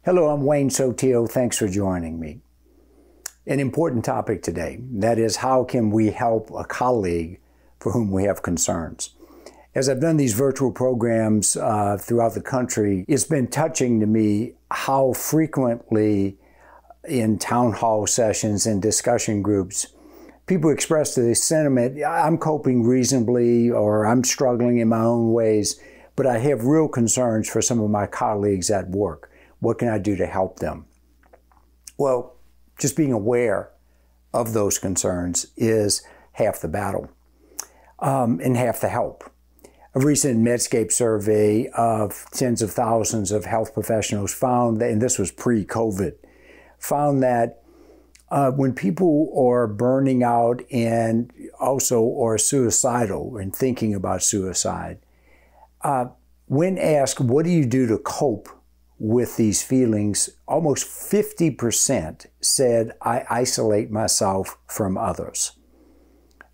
Hello, I'm Wayne Sotillo. Thanks for joining me. An important topic today, that is, how can we help a colleague for whom we have concerns? As I've done these virtual programs throughout the country, it's been touching to me how frequently in town hall sessions and discussion groups, people express the sentiment, I'm coping reasonably or I'm struggling in my own ways, but I have real concerns for some of my colleagues at work. What can I do to help them? Well, just being aware of those concerns is half the battle and half the help. A recent Medscape survey of tens of thousands of health professionals found that, and this was pre-COVID, found that when people are burning out and also are suicidal and thinking about suicide, when asked, what do you do to cope with these feelings, almost 50% said, I isolate myself from others.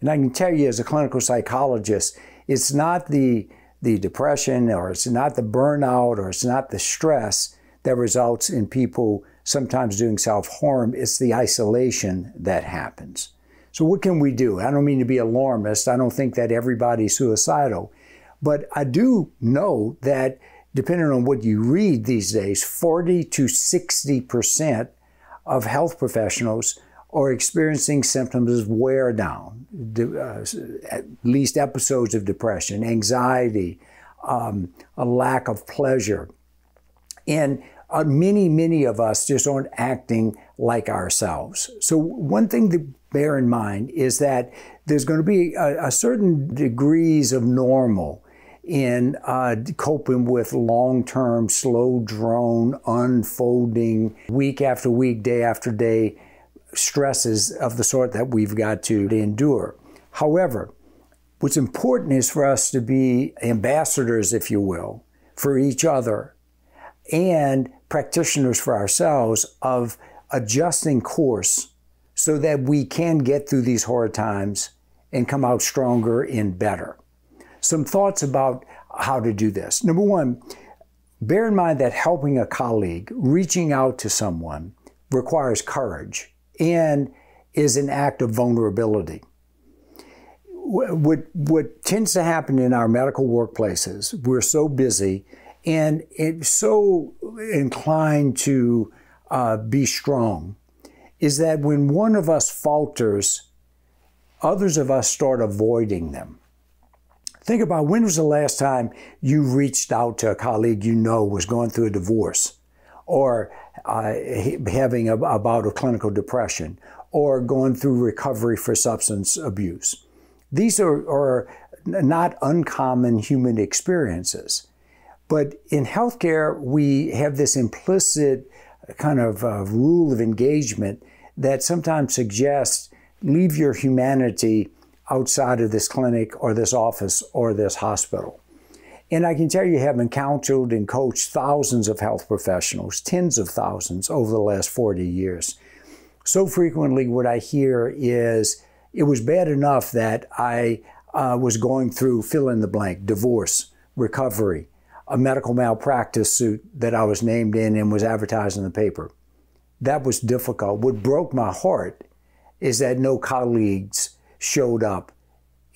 And I can tell you as a clinical psychologist, it's not the depression or it's not the burnout or it's not the stress that results in people sometimes doing self-harm, it's the isolation that happens. So what can we do? I don't mean to be alarmist. I don't think that everybody's suicidal. But I do know that depending on what you read these days, 40 to 60% of health professionals are experiencing symptoms of wear down, at least episodes of depression, anxiety, a lack of pleasure. And many of us just aren't acting like ourselves. So one thing to bear in mind is that there's going to be a certain degrees of normal in coping with long-term, slow-drone, unfolding, week after week, day after day stresses of the sort that we've got to endure. However, what's important is for us to be ambassadors, if you will, for each other and practitioners for ourselves of adjusting course so that we can get through these hard times and come out stronger and better. Some thoughts about how to do this. Number one, bear in mind that helping a colleague, reaching out to someone, requires courage and is an act of vulnerability. What tends to happen in our medical workplaces, we're so busy and it's so inclined to be strong, is that when one of us falters, others of us start avoiding them. Think about when was the last time you reached out to a colleague you know was going through a divorce or having a bout of clinical depression or going through recovery for substance abuse. These are not uncommon human experiences. But in healthcare, we have this implicit kind of rule of engagement that sometimes suggests leave your humanity outside of this clinic or this office or this hospital. And I can tell you, having counseled and coached thousands of health professionals, tens of thousands over the last 40 years, so frequently what I hear is, it was bad enough that I was going through fill in the blank, divorce, recovery, a medical malpractice suit that I was named in and was advertised in the paper. That was difficult. What broke my heart is that no colleagues showed up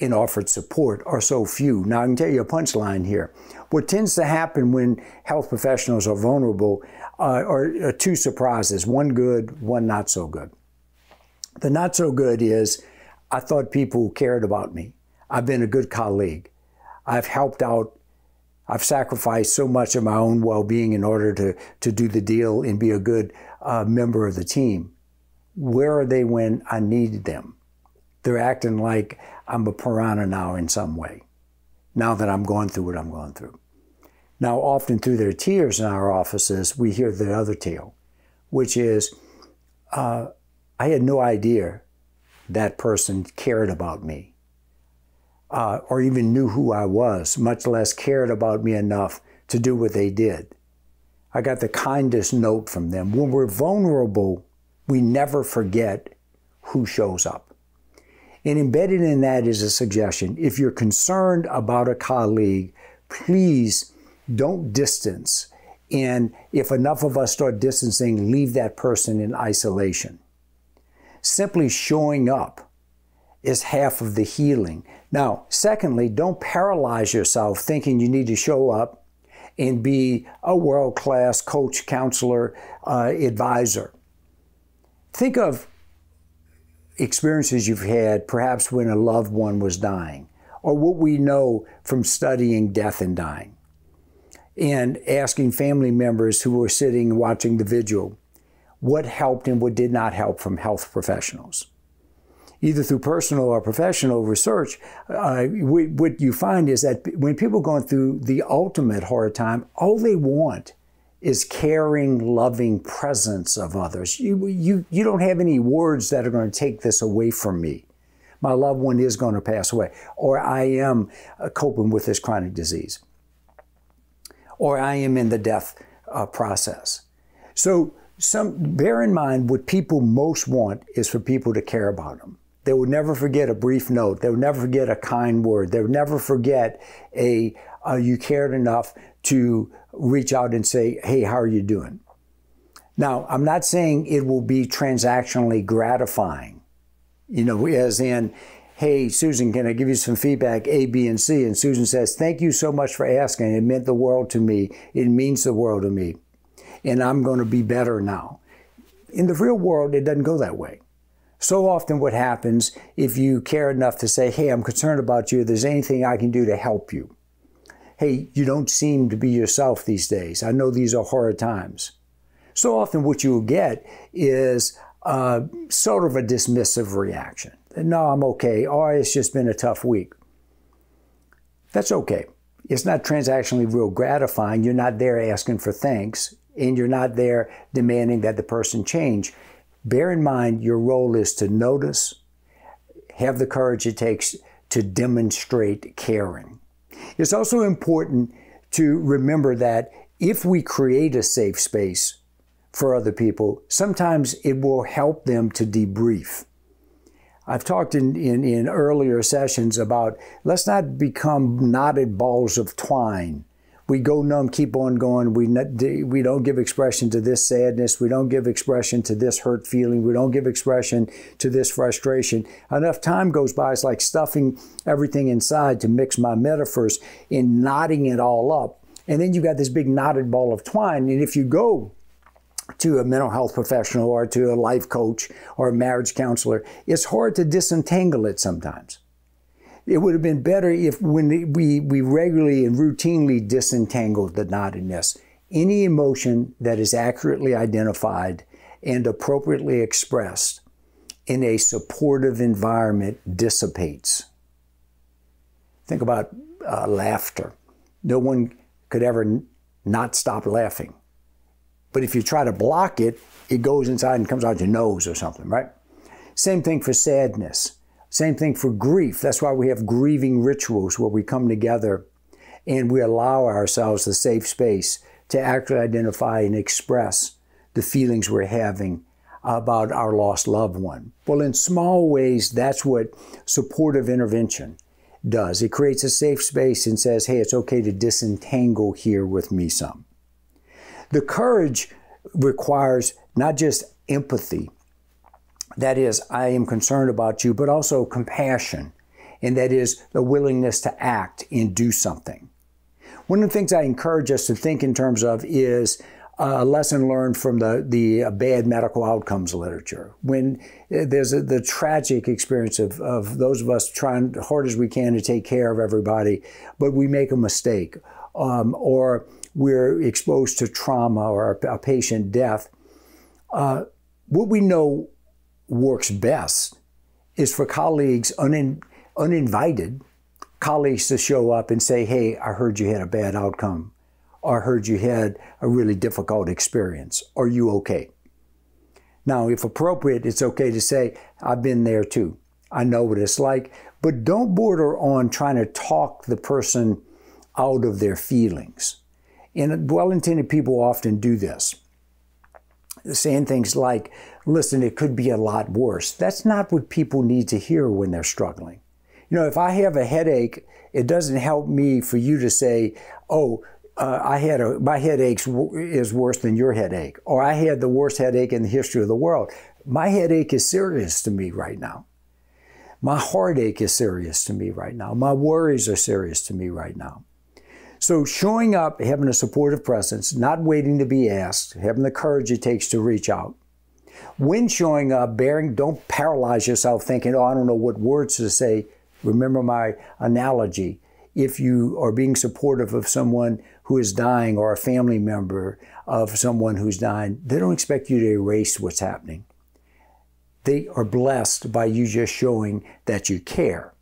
and offered support, or so few. Now I can tell you a punchline here. What tends to happen when health professionals are vulnerable are two surprises, one good, one not so good. The not so good is, I thought people cared about me. I've been a good colleague. I've helped out. I've sacrificed so much of my own well-being in order to do the deal and be a good member of the team. Where are they when I needed them? They're acting like I'm a piranha now in some way, now that I'm going through what I'm going through. Now, often through their tears in our offices, we hear the other tale, which is, I had no idea that person cared about me or even knew who I was, much less cared about me enough to do what they did. I got the kindest note from them. When we're vulnerable, we never forget who shows up. And embedded in that is a suggestion. If you're concerned about a colleague, please don't distance And if enough of us start distancing, leave that person in isolation. Simply showing up is half of the healing. Now, secondly, don't paralyze yourself thinking you need to show up and be a world-class coach, counselor, advisor. Think of experiences you've had, perhaps when a loved one was dying, or what we know from studying death and dying, and asking family members who were sitting watching the vigil what helped and what did not help from health professionals. Either through personal or professional research, what you find is that when people are going through the ultimate hard time, all they want is caring, loving presence of others. You don't have any words that are going to take this away from me. My loved one is going to pass away, or I am coping with this chronic disease, or I am in the death process. So bear in mind, what people most want is for people to care about them. They will never forget a brief note. They will never forget a kind word. They will never forget you cared enough to reach out and say, hey, how are you doing? Now, I'm not saying it will be transactionally gratifying, as in, hey, Susan, can I give you some feedback, A, B, and C? And Susan says, thank you so much for asking. It meant the world to me. It means the world to me. And I'm going to be better now. In the real world, it doesn't go that way. So often what happens if you care enough to say, hey, I'm concerned about you. If there's anything I can do to help you. Hey, you don't seem to be yourself these days. I know these are hard times. So often what you'll get is sort of a dismissive reaction. No, I'm okay. Or it's just been a tough week. That's okay. It's not transactionally real gratifying. You're not there asking for thanks, and you're not there demanding that the person change. Bear in mind, your role is to notice, have the courage it takes to demonstrate caring. It's also important to remember that if we create a safe space for other people, sometimes it will help them to debrief. I've talked in earlier sessions about let's not become knotted balls of twine. We go numb, keep on going. We don't give expression to this sadness. We don't give expression to this hurt feeling. We don't give expression to this frustration. Enough time goes by, it's like stuffing everything inside, to mix my metaphors, and knotting it all up. And then you got this big knotted ball of twine. And if you go to a mental health professional or to a life coach or a marriage counselor, it's hard to disentangle it sometimes. It would have been better if when we regularly and routinely disentangled the knottedness. Any emotion that is accurately identified and appropriately expressed in a supportive environment dissipates. Think about laughter. No one could ever not stop laughing. But if you try to block it, it goes inside and comes out your nose or something, right? Same thing for sadness. Same thing for grief. That's why we have grieving rituals where we come together and we allow ourselves the safe space to accurately identify and express the feelings we're having about our lost loved one. Well, in small ways, that's what supportive intervention does. It creates a safe space and says, hey, it's okay to disentangle here with me some. The courage requires not just empathy, that is, I am concerned about you, but also compassion, and that is the willingness to act and do something. One of the things I encourage us to think in terms of is a lesson learned from the bad medical outcomes literature. When there's the tragic experience of those of us trying as hard as we can to take care of everybody, but we make a mistake, or we're exposed to trauma or a patient death, what we know works best is for colleagues, uninvited colleagues, to show up and say, hey, I heard you had a bad outcome, or I heard you had a really difficult experience. Are you okay? Now, if appropriate, it's okay to say, I've been there too. I know what it's like, but don't border on trying to talk the person out of their feelings. And well-intended people often do this, saying things like, listen, it could be a lot worse. That's not what people need to hear when they're struggling. If I have a headache, it doesn't help me for you to say, oh, my headache is worse than your headache, or I had the worst headache in the history of the world. My headache is serious to me right now. My heartache is serious to me right now. My worries are serious to me right now. So showing up, having a supportive presence, not waiting to be asked, having the courage it takes to reach out. When showing up, don't paralyze yourself thinking, oh, I don't know what words to say. Remember my analogy. If you are being supportive of someone who is dying or a family member of someone who's dying, they don't expect you to erase what's happening. They are blessed by you just showing that you care.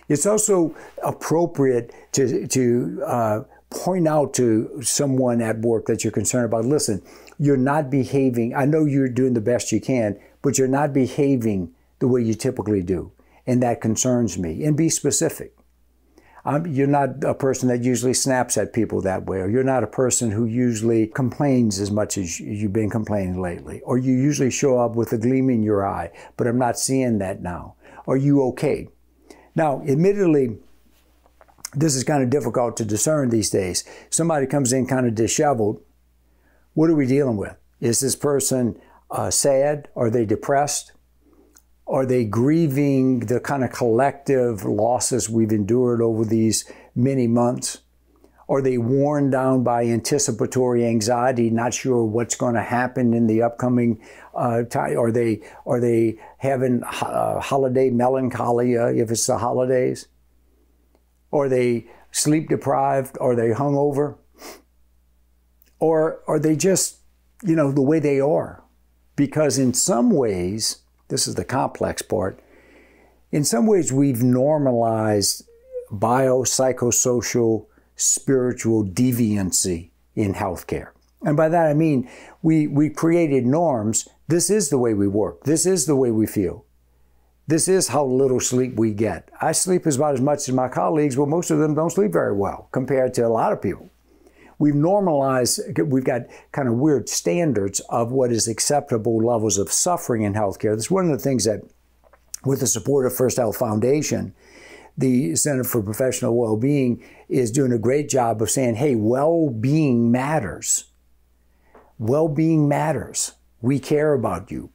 It's also appropriate to point out to someone at work that you're concerned about, listen, you're not behaving, I know you're doing the best you can, but you're not behaving the way you typically do. And that concerns me. And be specific. You're not a person that usually snaps at people that way, or you're not a person who usually complains as much as you've been complaining lately, or you usually show up with a gleam in your eye, but I'm not seeing that now. Are you okay? Now, admittedly, this is kind of difficult to discern these days. Somebody comes in kind of disheveled. What are we dealing with? Is this person sad? Are they depressed? Are they grieving the kind of collective losses we've endured over these many months? Are they worn down by anticipatory anxiety, not sure what's going to happen in the upcoming time? Are they having holiday melancholia if it's the holidays? Are they sleep deprived? Are they hungover? Or are they just, the way they are? Because in some ways, this is the complex part, in some ways we've normalized biopsychosocial, spiritual deviancy in healthcare. And by that I mean we created norms. This is the way we work. This is the way we feel. This is how little sleep we get. I sleep about as much as my colleagues, but most of them don't sleep very well compared to a lot of people. We've normalized, we've got kind of weird standards of what is acceptable levels of suffering in healthcare. That's one of the things that, with the support of First Health Foundation, the Center for Professional Well-Being is doing a great job of saying, hey, well-being matters. Well-being matters. We care about you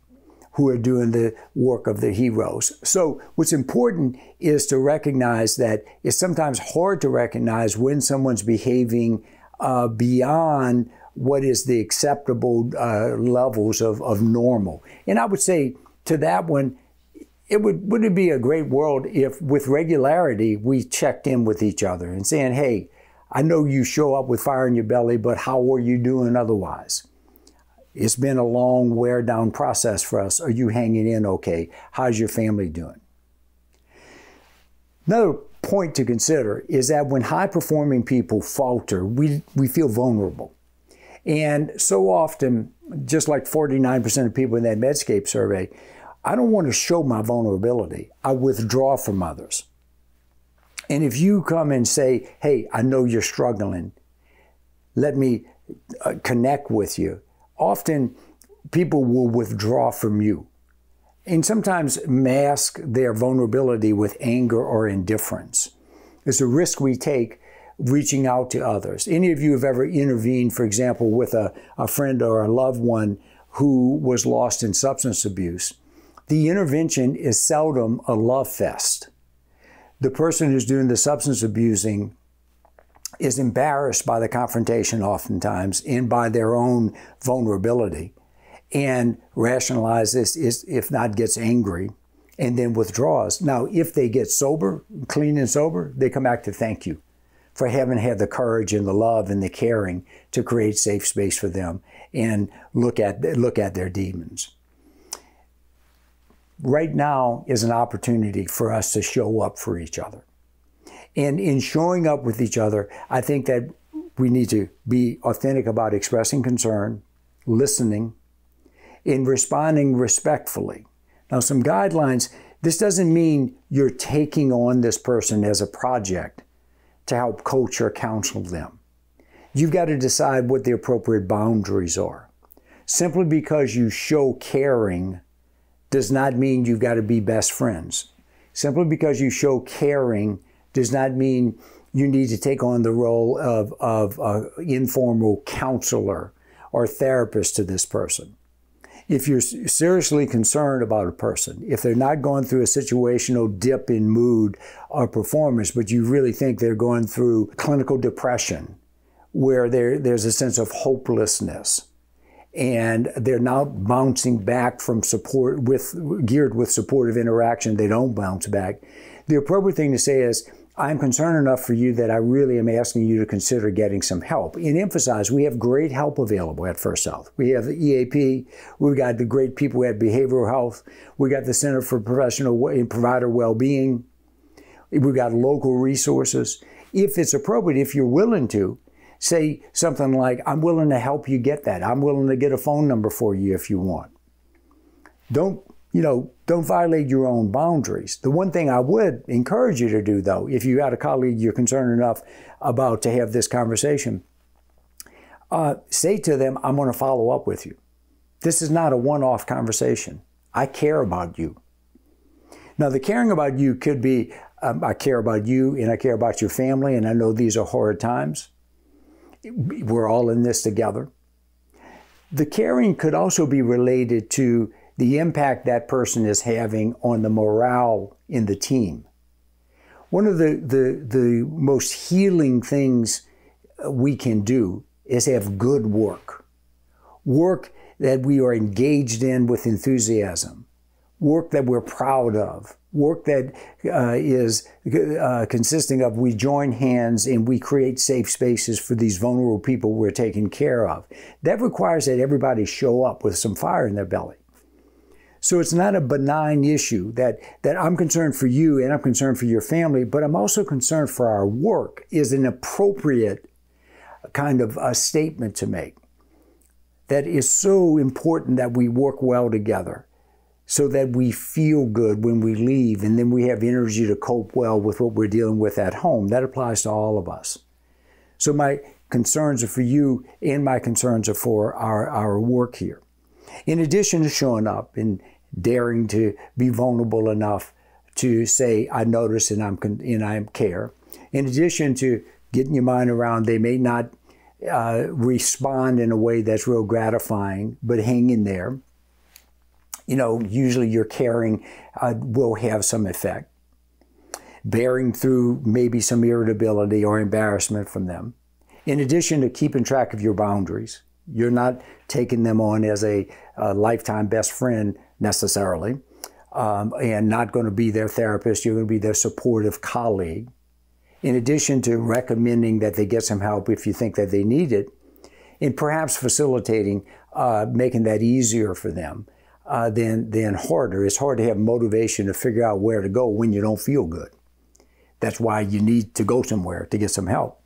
who are doing the work of the heroes. So what's important is to recognize that it's sometimes hard to recognize when someone's behaving beyond what is the acceptable levels of normal. And I would say to that one, wouldn't it be a great world if with regularity we checked in with each other and saying, hey, I know you show up with fire in your belly, but how are you doing otherwise? It's been a long wear down process for us. Are you hanging in okay? How's your family doing? Another point to consider is that when high-performing people falter, we feel vulnerable. And so often, just like 49% of people in that Medscape survey, I don't want to show my vulnerability. I withdraw from others. And if you come and say, hey, I know you're struggling, let me connect with you, often people will withdraw from you. And sometimes mask their vulnerability with anger or indifference. It's a risk we take reaching out to others. Any of you have ever intervened, for example, with a friend or a loved one who was lost in substance abuse? The intervention is seldom a love fest. The person who's doing the substance abusing is embarrassed by the confrontation oftentimes and by their own vulnerability, and rationalizes, if not gets angry, and then withdraws. Now, if they get sober, clean and sober, they come back to thank you for having had the courage and the love and the caring to create safe space for them and look at their demons. Right now is an opportunity for us to show up for each other. And in showing up with each other, I think that we need to be authentic about expressing concern, listening, in responding respectfully. Now, some guidelines, this doesn't mean you're taking on this person as a project to help coach or counsel them. You've got to decide what the appropriate boundaries are. Simply because you show caring does not mean you've got to be best friends. Simply because you show caring does not mean you need to take on the role of informal counselor or therapist to this person. If you're seriously concerned about a person, if they're not going through a situational dip in mood or performance, but you really think they're going through clinical depression, where there's a sense of hopelessness, and they're now bouncing back from support geared with supportive interaction, they don't bounce back. The appropriate thing to say is, I'm concerned enough for you that I really am asking you to consider getting some help. And emphasize, we have great help available at First Health. We have the EAP, we've got the great people at Behavioral Health, we got the Center for Professional and Provider Wellbeing, we've got local resources. If it's appropriate, if you're willing to, say something like, I'm willing to help you get that. I'm willing to get a phone number for you if you want. Don't violate your own boundaries. The one thing I would encourage you to do, though, if you had a colleague you're concerned enough about to have this conversation, say to them, I'm going to follow up with you. This is not a one-off conversation. I care about you. Now, the caring about you could be, I care about you and I care about your family, and I know these are hard times. We're all in this together. The caring could also be related to the impact that person is having on the morale in the team. One of the most healing things we can do is have good work. Work that we are engaged in with enthusiasm. Work that we're proud of. Work that is consisting of we join hands and we create safe spaces for these vulnerable people we're taking care of. That requires that everybody show up with some fire in their belly. So it's not a benign issue that I'm concerned for you and I'm concerned for your family, but I'm also concerned for our work is an appropriate kind of a statement to make. That is so important that we work well together so that we feel good when we leave and then we have energy to cope well with what we're dealing with at home. That applies to all of us. So my concerns are for you and my concerns are for our work here. In addition to showing up and daring to be vulnerable enough to say, I notice and I care. In addition to getting your mind around, they may not respond in a way that's real gratifying, but hang in there. Usually your caring will have some effect. Bearing through maybe some irritability or embarrassment from them. In addition to keeping track of your boundaries. You're not taking them on as a lifetime best friend necessarily, and not going to be their therapist. You're going to be their supportive colleague. In addition to recommending that they get some help if you think that they need it, and perhaps facilitating, making that easier for them than harder. It's hard to have motivation to figure out where to go when you don't feel good. That's why you need to go somewhere to get some help.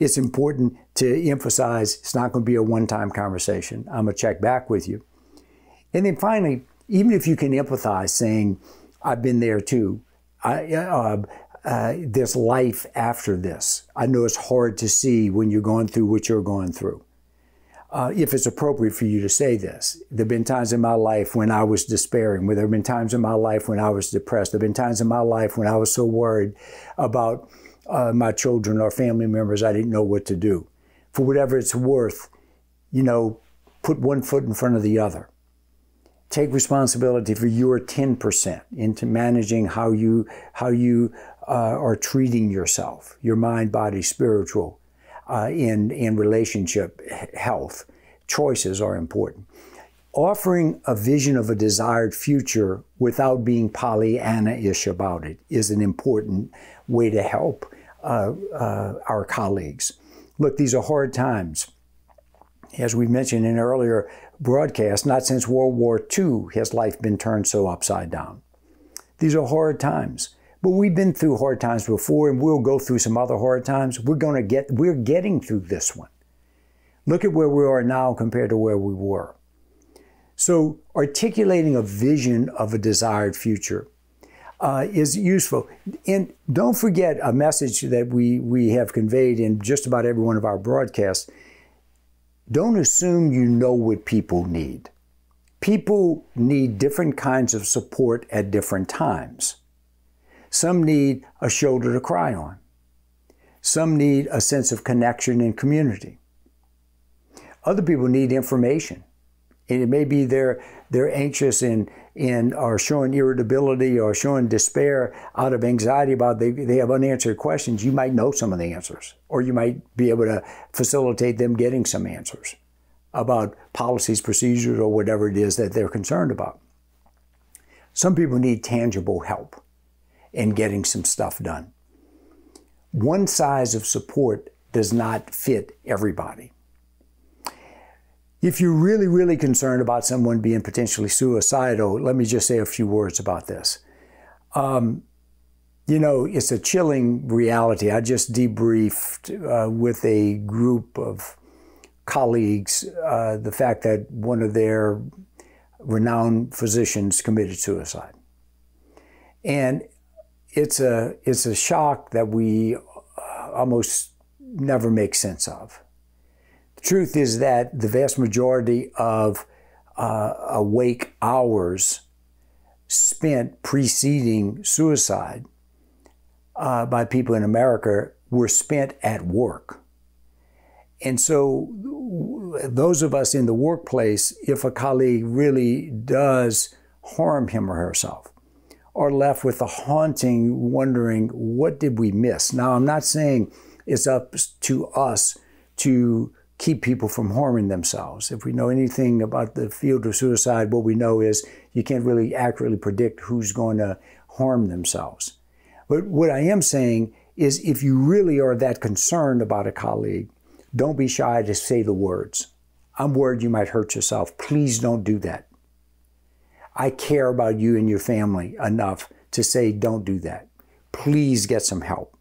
It's important to emphasize it's not going to be a one-time conversation. I'm going to check back with you. And then finally, even if you can empathize saying, I've been there too, there's life after this. I know it's hard to see when you're going through what you're going through. If it's appropriate for you to say this. There have been times in my life when I was despairing. There have been times in my life when I was depressed. There have been times in my life when I was so worried about my children or family members, I didn't know what to do. For whatever it's worth, put one foot in front of the other. Take responsibility for your 10% into managing how you are treating yourself, your mind, body, spiritual, in relationship health. Choices are important. Offering a vision of a desired future without being Pollyanna-ish about it is an important way to help our colleagues. Look, these are hard times. As we mentioned in an earlier broadcast, not since World War II has life been turned so upside down. These are hard times. But we've been through hard times before, and we'll go through some other hard times. We're getting through this one. Look at where we are now compared to where we were. So articulating a vision of a desired future is useful. And don't forget a message that we have conveyed in just about every one of our broadcasts. Don't assume you know what people need. People need different kinds of support at different times. Some need a shoulder to cry on. Some need a sense of connection and community. Other people need information. And it may be they're anxious and are showing irritability or showing despair out of anxiety about they have unanswered questions. You might know some of the answers, or you might be able to facilitate them getting some answers about policies, procedures, or whatever it is that they're concerned about. Some people need tangible help in getting some stuff done. One size of support does not fit everybody. If you're really, really concerned about someone being potentially suicidal, let me just say a few words about this. You know, it's a chilling reality. I just debriefed with a group of colleagues the fact that one of their renowned physicians committed suicide. And it's a shock that we almost never make sense of. The truth is that the vast majority of awake hours spent preceding suicide by people in America were spent at work. And so those of us in the workplace, if a colleague really does harm him or herself, are left with a haunting wondering, what did we miss? Now, I'm not saying it's up to us to keep people from harming themselves. If we know anything about the field of suicide, what we know is you can't really accurately predict who's going to harm themselves. But what I am saying is, if you really are that concerned about a colleague, don't be shy to say the words. I'm worried you might hurt yourself. Please don't do that. I care about you and your family enough to say, don't do that. Please get some help.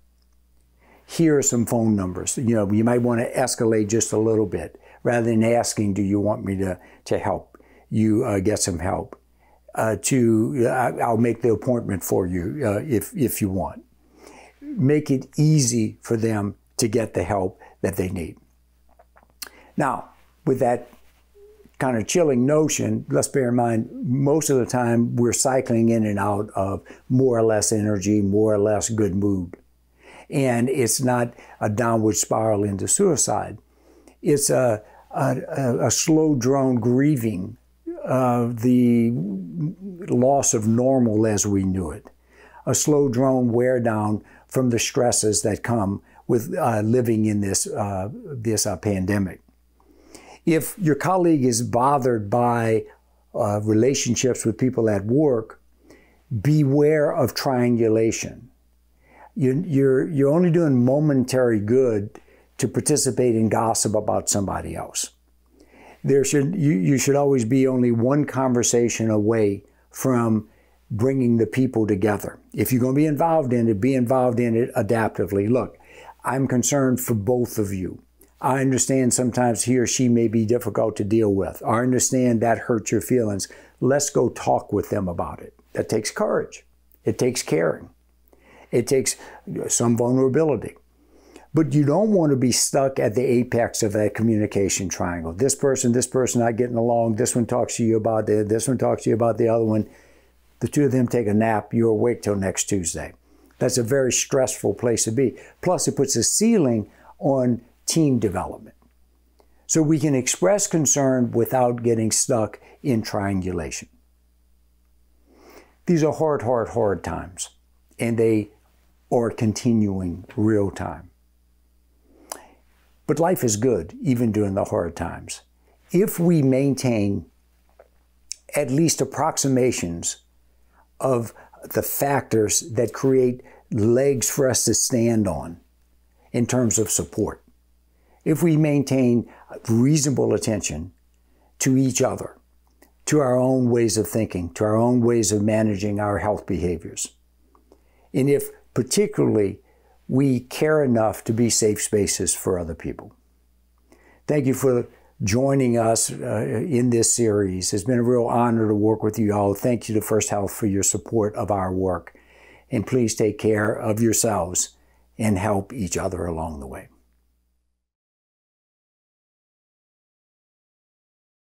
Here are some phone numbers. You know, you might want to escalate just a little bit rather than asking, do you want me to help you get some help? I'll make the appointment for you if you want. Make it easy for them to get the help that they need. Now, with that kind of chilling notion, let's bear in mind, most of the time we're cycling in and out of more or less energy, more or less good mood. And it's not a downward spiral into suicide. It's a slow drone grieving the loss of normal as we knew it. A slow drone wear down from the stresses that come with living in this pandemic. If your colleague is bothered by relationships with people at work, beware of triangulation. You're only doing momentary good to participate in gossip about somebody else. You should always be only one conversation away from bringing the people together. If you're going to be involved in it adaptively. Look, I'm concerned for both of you. I understand sometimes he or she may be difficult to deal with. I understand that hurts your feelings. Let's go talk with them about it. That takes courage. It takes caring. It takes some vulnerability. But you don't want to be stuck at the apex of that communication triangle. This person not getting along. This one talks to you about this one talks to you about the other one. The two of them take a nap. You're awake till next Tuesday. That's a very stressful place to be. Plus, it puts a ceiling on team development. So we can express concern without getting stuck in triangulation. These are hard times, and they are continuing real time. But life is good, even during the hard times. If we maintain at least approximations of the factors that create legs for us to stand on in terms of support, if we maintain reasonable attention to each other, to our own ways of thinking, to our own ways of managing our health behaviors, and if particularly we care enough to be safe spaces for other people. Thank you for joining us in this series. It's been a real honor to work with you all. Thank you to First Health for your support of our work. And please take care of yourselves and help each other along the way.